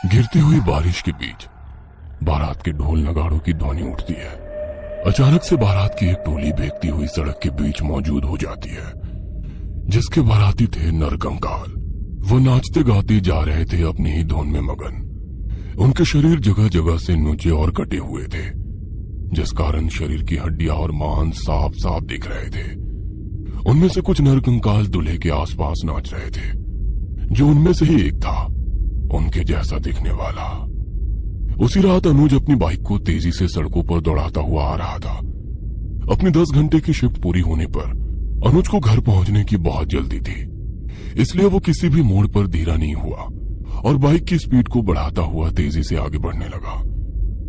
गिरती हुई बारिश के बीच बारात के ढोल नगाड़ों की ध्वनि उठती है। अचानक से बारात की एक टोली बेहती हुई सड़क के बीच मौजूद हो जाती है, जिसके बाराती थे नरकंकाल। वो नाचते गाते जा रहे थे अपनी ही धुन में मगन। उनके शरीर जगह जगह से नुचे और कटे हुए थे, जिस कारण शरीर की हड्डियां और मांस साफ साफ दिख रहे थे। उनमें से कुछ नरकंकाल दूल्हे के आसपास नाच रहे थे, जो उनमें से ही एक था, उनके जैसा दिखने वाला। उसी रात अनुज अपनी बाइक को तेजी से सड़कों पर दौड़ाता हुआ आ रहा था। अपनी 10 घंटे की शिफ्ट पूरी होने पर अनुज को घर पहुंचने की बहुत जल्दी थी, इसलिए वो किसी भी मोड़ पर धीरा नहीं हुआ और बाइक की स्पीड को बढ़ाता हुआ तेजी से आगे बढ़ने लगा।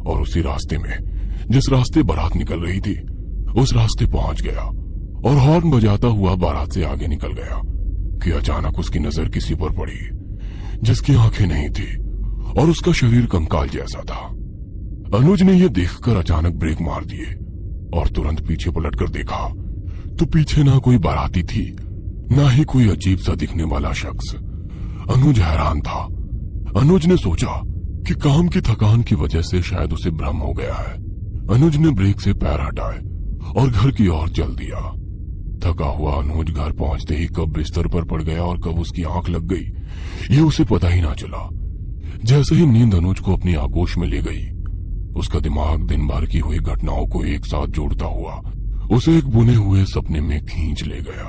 और उसी रास्ते में, जिस रास्ते बारात निकल रही थी, उस रास्ते पहुंच गया और हॉर्न बजाता हुआ बारात से आगे निकल गया कि अचानक उसकी नजर किसी पर पड़ी, जिसकी आंखें नहीं थी और उसका शरीर कंकाल जैसा था। अनुज ने यह देखकर अचानक ब्रेक मार दिए और तुरंत पीछे पलटकर देखा तो पीछे ना कोई बाराती थी, ना ही कोई अजीब सा दिखने वाला शख्स। अनुज हैरान था। अनुज ने सोचा कि काम की थकान की वजह से शायद उसे भ्रम हो गया है। अनुज ने ब्रेक से पैर हटाए और घर की ओर चल दिया। थका हुआ अनुज घर पहुंचते ही कब बिस्तर पर पड़ गया और कब उसकी आंख लग गई, ये उसे पता ही ना चला। जैसे ही नींद अनुज को अपनी आगोश में ले गई, उसका दिमाग दिन भर की हुई घटनाओं को एक साथ जोड़ता हुआ उसे एक बुने हुए सपने में खींच ले गया।